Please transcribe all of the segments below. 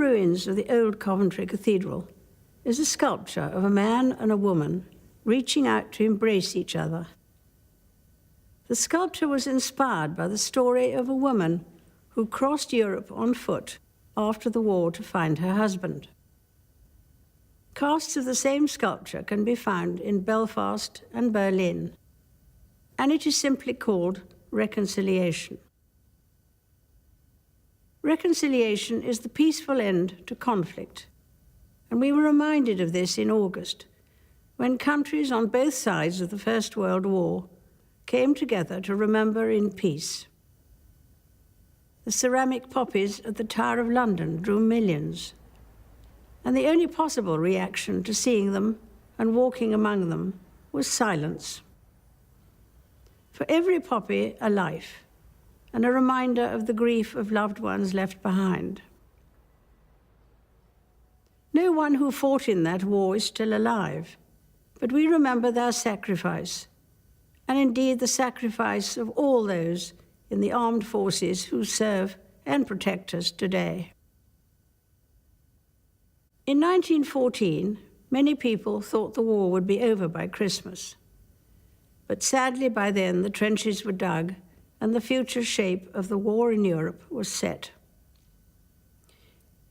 ruins of the old Coventry Cathedral is a sculpture of a man and a woman reaching out to embrace each other. The sculpture was inspired by the story of a woman who crossed Europe on foot after the war to find her husband. Casts of the same sculpture can be found in Belfast and Berlin, and it is simply called reconciliation. Reconciliation is the peaceful end to conflict, and we were reminded of this in August, when countries on both sides of the First World War came together to remember in peace. The ceramic poppies at the Tower of London drew millions, and the only possible reaction to seeing them and walking among them was silence. For every poppy, a life, and a reminder of the grief of loved ones left behind. No one who fought in that war is still alive, but we remember their sacrifice, and indeed the sacrifice of all those in the armed forces who serve and protect us today. In 1914, many people thought the war would be over by Christmas. But sadly, by then, the trenches were dug and the future shape of the war in Europe was set.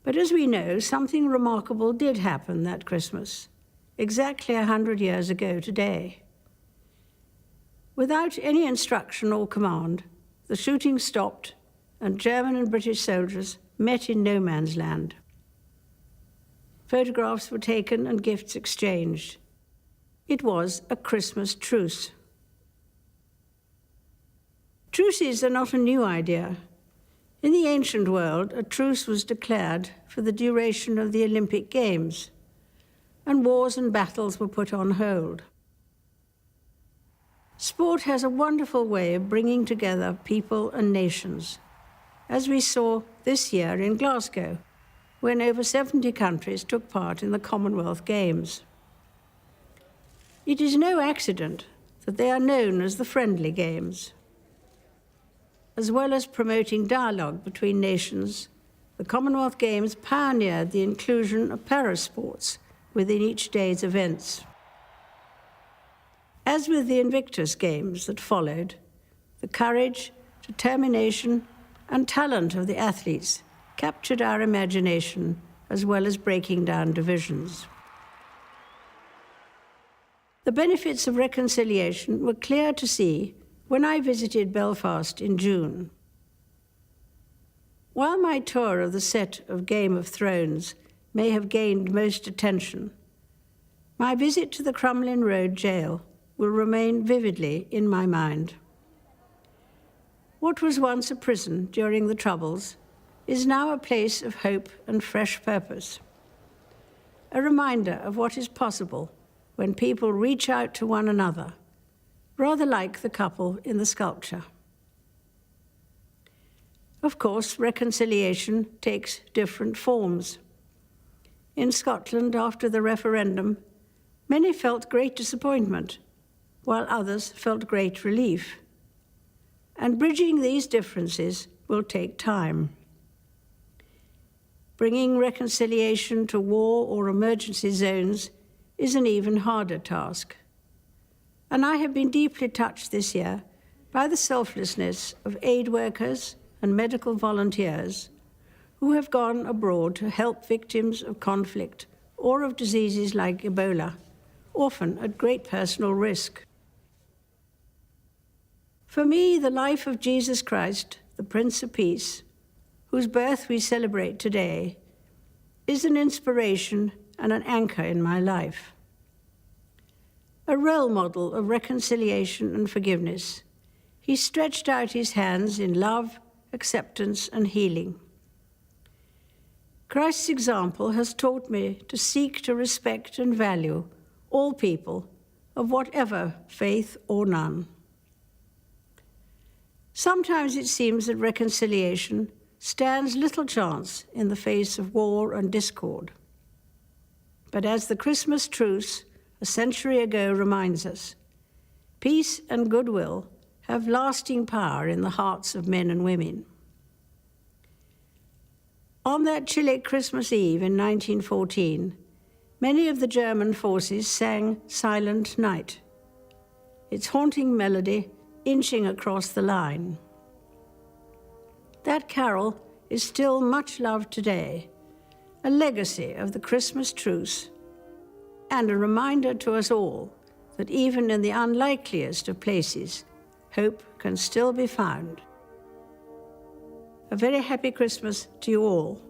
But as we know, something remarkable did happen that Christmas, exactly 100 years ago today. Without any instruction or command, the shooting stopped and German and British soldiers met in no man's land. Photographs were taken and gifts exchanged. It was a Christmas truce. Truces are not a new idea. In the ancient world, a truce was declared for the duration of the Olympic Games, and wars and battles were put on hold. Sport has a wonderful way of bringing together people and nations, as we saw this year in Glasgow, when over 70 countries took part in the Commonwealth Games. It is no accident that they are known as the Friendly Games. As well as promoting dialogue between nations, the Commonwealth Games pioneered the inclusion of parasports within each day's events. As with the Invictus Games that followed, the courage, determination, and talent of the athletes captured our imagination as well as breaking down divisions. The benefits of reconciliation were clear to see when I visited Belfast in June. While my tour of the set of Game of Thrones may have gained most attention, my visit to the Crumlin Road jail will remain vividly in my mind. What was once a prison during the Troubles is now a place of hope and fresh purpose. A reminder of what is possible when people reach out to one another, rather like the couple in the sculpture. Of course, reconciliation takes different forms. In Scotland, after the referendum, many felt great disappointment, while others felt great relief. And bridging these differences will take time. Bringing reconciliation to war or emergency zones is an even harder task. And I have been deeply touched this year by the selflessness of aid workers and medical volunteers who have gone abroad to help victims of conflict or of diseases like Ebola, often at great personal risk. For me, the life of Jesus Christ, the Prince of Peace, whose birth we celebrate today, is an inspiration and an anchor in my life. A role model of reconciliation and forgiveness, he stretched out his hands in love, acceptance, and healing. Christ's example has taught me to seek to respect and value all people of whatever faith or none. Sometimes it seems that reconciliation stands little chance in the face of war and discord. But as the Christmas truce a century ago reminds us, peace and goodwill have lasting power in the hearts of men and women. On that chilly Christmas Eve in 1914, many of the German forces sang Silent Night, its haunting melody inching across the line. That carol is still much loved today, a legacy of the Christmas truce, and a reminder to us all that even in the unlikeliest of places, hope can still be found. A very happy Christmas to you all.